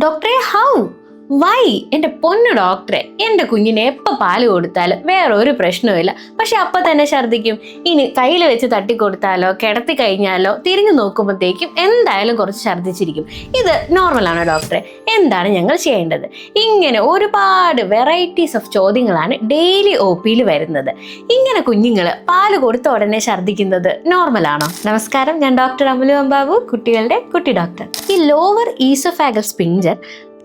ഡോക്ടറെ how Y? എൻ്റെ പൊന്നു ഡോക്ടറെ, എൻ്റെ കുഞ്ഞിനെ എപ്പോൾ പാല് കൊടുത്താലും വേറെ ഒരു പ്രശ്നവുമില്ല, പക്ഷെ അപ്പം തന്നെ ഛർദ്ദിക്കും. ഇനി കയ്യിൽ വെച്ച് തട്ടിക്കൊടുത്താലോ കിടത്തി കഴിഞ്ഞാലോ തിരിഞ്ഞു നോക്കുമ്പോഴത്തേക്കും എന്തായാലും കുറച്ച് ഛർദ്ദിച്ചിരിക്കും. ഇത് നോർമലാണോ ഡോക്ടറെ? എന്താണ് ഞങ്ങൾ ചെയ്യേണ്ടത്? ഇങ്ങനെ ഒരുപാട് വെറൈറ്റീസ് ഓഫ് ചോദ്യങ്ങളാണ് ഡെയിലി OPയിൽ വരുന്നത്. ഇങ്ങനെ കുഞ്ഞുങ്ങൾ പാല് കൊടുത്ത ഉടനെ ഛർദ്ദിക്കുന്നത് നോർമലാണോ? നമസ്കാരം, ഞാൻ ഡോക്ടർ അമലു ബാബു, കുട്ടികളുടെ കുട്ടി ഡോക്ടർ. ഈ ലോവർ ഈസോഫാഗൽ സ്പിഞ്ചർ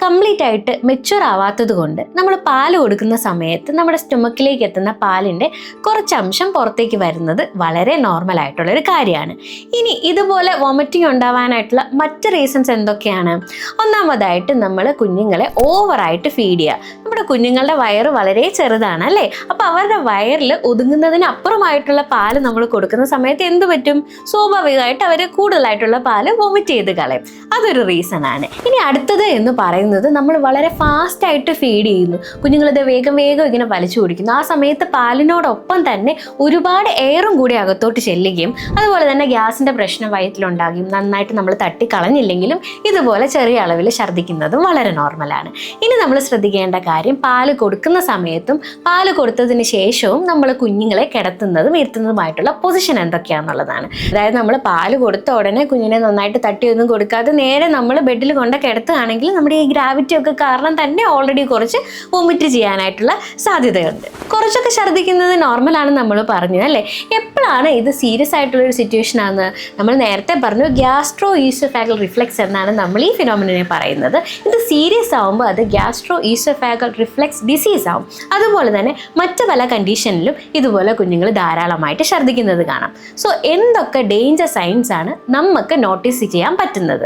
കംപ്ലീറ്റ് ആയിട്ട് മെച്യൂർ ആവാത്തത് കൊണ്ട് നമ്മൾ പാല് കൊടുക്കുന്ന സമയത്ത് നമ്മുടെ സ്റ്റൊമക്കിലേക്ക് എത്തുന്ന പാലിൻ്റെ കുറച്ച് അംശം പുറത്തേക്ക് വരുന്നത് വളരെ നോർമൽ ആയിട്ടുള്ളൊരു കാര്യമാണ്. ഇനി ഇതുപോലെ വോമിറ്റിംഗ് ഉണ്ടാവാനായിട്ടുള്ള മറ്റ് റീസൺസ് എന്തൊക്കെയാണ്? ഒന്നാമതായിട്ട് നമ്മൾ കുഞ്ഞുങ്ങളെ ഓവറായിട്ട് ഫീഡ് ചെയ്യുക. നമ്മുടെ കുഞ്ഞുങ്ങളുടെ വയറ് വളരെ ചെറുതാണ് അല്ലേ? അപ്പോൾ അവരുടെ വയറിൽ ഒതുങ്ങുന്നതിനപ്പുറമായിട്ടുള്ള പാല് നമ്മൾ കൊടുക്കുന്ന സമയത്ത് എന്ത് പറ്റും? സ്വാഭാവികമായിട്ട് അവർ കൂടുതലായിട്ടുള്ള പാല് വോമിറ്റ് ചെയ്ത് കളയും. അതൊരു റീസൺ ആണ്. ഇനി അടുത്തത് എന്ന് പറയുന്നത് നമ്മൾ വളരെ ഫാസ്റ്റ് ആയിട്ട് ഫീഡ് ചെയ്യുന്നു. കുഞ്ഞുങ്ങളിത് വേഗം ഇങ്ങനെ വലിച്ചു കുടിക്കുന്നു. ആ സമയത്ത് പാലിനോടൊപ്പം തന്നെ ഒരുപാട് എയറും കൂടി അകത്തോട്ട് ചെല്ലുകയും അതുപോലെ തന്നെ ഗ്യാസിന്റെ പ്രശ്നം വയറ്റിലുണ്ടാകുകയും നന്നായിട്ട് നമ്മൾ തട്ടിക്കളഞ്ഞില്ലെങ്കിലും ഇതുപോലെ ചെറിയ അളവിൽ ഛർദ്ദിക്കുന്നതും വളരെ നോർമലാണ്. ഇനി നമ്മൾ ശ്രദ്ധിക്കേണ്ട കാര്യം, പാല് കൊടുക്കുന്ന സമയത്തും പാല് കൊടുത്തതിന് ശേഷവും നമ്മൾ കുഞ്ഞുങ്ങളെ കിടത്തുന്നതും ഇരുത്തുന്നതുമായിട്ടുള്ള പൊസിഷൻ എന്തൊക്കെയാണെന്നുള്ളതാണ്. അതായത് നമ്മൾ പാല് കൊടുത്ത ഉടനെ കുഞ്ഞിനെ നന്നായിട്ട് തട്ടിയൊന്നും കൊടുക്കാതെ നേരെ നമ്മൾ ബെഡിൽ കൊണ്ട് കിടത്തുകയാണെങ്കിൽ നമ്മുടെ ഈ ഗ്രാവിറ്റി ഒക്കെ കാരണം തന്നെ ഓൾറെഡി കുറച്ച് വോമിറ്റ് ചെയ്യാനായിട്ടുള്ള സാധ്യതയുണ്ട്. കുറച്ചൊക്കെ ഛർദ്ദിക്കുന്നത് നോർമലാണെന്ന് നമ്മൾ പറഞ്ഞു അല്ലേ? എപ്പോഴാണ് ഇത് സീരിയസ് ആയിട്ടുള്ളൊരു സിറ്റുവേഷൻ ആണെന്ന് നമ്മൾ നേരത്തെ പറഞ്ഞു. ഗ്യാസ്ട്രോ ഈസോഫാഗൽ റിഫ്ലെക്സ് എന്നാണ് നമ്മൾ ഈ ഫിനോമിനനെ പറയുന്നത്. ഇത് സീരിയസ് ആകുമ്പോൾ അത് ഗ്യാസ്ട്രോ ഈസോഫാഗൽ റിഫ്ലെക്സ് ഡിസീസ് ആവും. അതുപോലെ തന്നെ മറ്റ് പല കണ്ടീഷനിലും ഇതുപോലെ കുഞ്ഞുങ്ങൾ ധാരാളമായിട്ട് ഛർദ്ദിക്കുന്നത് കാണാം. സോ എന്തൊക്കെ ഡേഞ്ചർ സൈൻസ് ആണ് നമുക്ക് നോട്ടീസ് ചെയ്യാൻ പറ്റുന്നത്?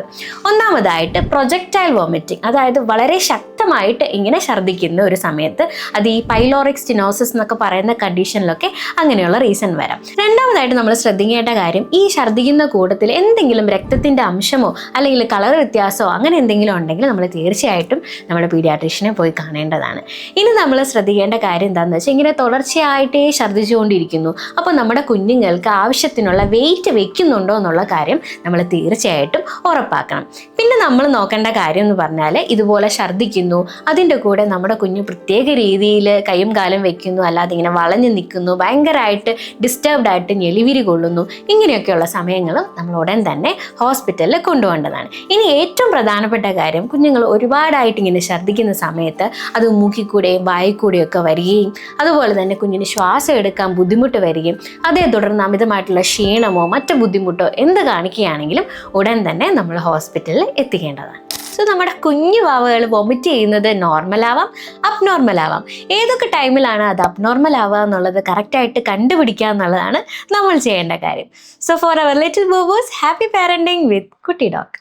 ഒന്നാമതായിട്ട് പ്രൊജക്ടൈൽ വോമിറ്റിംഗ്, അതായത് വളരെ ശക്തമായിട്ട് ഇങ്ങനെ ഛർദ്ദിക്കുന്ന ഒരു സമയത്ത് അത് ഈ പൈലോറിക് സ്റ്റിനോസിസ് എന്നൊക്കെ പറയുന്ന കണ്ടീഷനിലൊക്കെ അങ്ങനെയുള്ള റീസൺ വരാം. രണ്ടാമതായിട്ട് നമ്മൾ ശ്രദ്ധിക്കേണ്ട കാര്യം, ഈ ഛർദ്ദിക്കുന്ന കൂട്ടത്തിൽ എന്തെങ്കിലും രക്തത്തിൻ്റെ അംശമോ അല്ലെങ്കിൽ കളർ വ്യത്യാസമോ അങ്ങനെ എന്തെങ്കിലും ഉണ്ടെങ്കിൽ നമ്മൾ തീർച്ചയായിട്ടും നമ്മുടെ പീഡിയാട്രീഷ്യനെ പോയി കാണേണ്ടതാണ്. ഇനി നമ്മൾ ശ്രദ്ധിക്കേണ്ട കാര്യം എന്താണെന്ന് വെച്ചാൽ, ഇങ്ങനെ തുടർച്ചയായിട്ടേ ഛർദ്ദിച്ചുകൊണ്ടിരിക്കുന്നു, അപ്പോൾ നമ്മുടെ കുഞ്ഞുങ്ങൾക്ക് ആവശ്യത്തിനുള്ള വെയിറ്റ് വെക്കുന്നുണ്ടോ എന്നുള്ള കാര്യം നമ്മൾ തീർച്ചയായിട്ടും ഉറപ്പാക്കണം. പിന്നെ നമ്മൾ നോക്കേണ്ട കാര്യം എന്ന് പറഞ്ഞാൽ, ഇതുപോലെ ഛർദ്ദിക്കുന്നു, അതിൻ്റെ കൂടെ നമ്മുടെ കുഞ്ഞ് പ്രത്യേക രീതിയിൽ കൈയും കാലും വെക്കുന്നു, അല്ലാതെ ഇങ്ങനെ വളഞ്ഞു നിൽക്കുന്നു, ഭയങ്കരമായിട്ട് ഡിസ്റ്റർബ്ഡ് ആയിട്ട് ഞെളിവിരി കൊള്ളുന്നു, ഇങ്ങനെയൊക്കെയുള്ള സമയങ്ങളും നമ്മൾ ഉടൻ തന്നെ ഹോസ്പിറ്റലിൽ കൊണ്ടുപോകേണ്ടതാണ്. ഇനി ഏറ്റവും പ്രധാനപ്പെട്ട കാര്യം, കുഞ്ഞുങ്ങൾ ഒരുപാടായിട്ട് ഇങ്ങനെ ഛർദ്ദിക്കുന്ന സമയത്ത് അത് മൂക്കിക്കൂടെയും വായിക്കൂടെയും ഒക്കെ വരികയും അതുപോലെ തന്നെ കുഞ്ഞിന് ശ്വാസം എടുക്കാൻ ബുദ്ധിമുട്ട് വരികയും അതേ തുടർന്ന് അമിതമായിട്ടുള്ള ക്ഷീണമോ മറ്റു ബുദ്ധിമുട്ടോ എന്ത് കാണിക്കുകയാണെങ്കിലും ഉടൻ തന്നെ നമ്മൾ ഹോസ്പിറ്റലിൽ എത്തിക്കേണ്ടതാണ്. സോ നമ്മുടെ കുഞ്ഞു വാവകൾ വൊമിറ്റ് ചെയ്യുന്നത് നോർമലാവാം, അബ്നോർമലാവാം. ഏതൊക്കെ ടൈമിലാണ് അത് അബ്നോർമൽ ആവുക എന്നുള്ളത് കറക്റ്റായിട്ട് കണ്ടുപിടിക്കുക എന്നുള്ളതാണ് നമ്മൾ ചെയ്യേണ്ട കാര്യം. സോ ഫോർ അവർ ലിറ്റിൽ ബോബോസ്, ഹാപ്പി പാരന്റിങ് വിത്ത് കുട്ടി ഡോക്.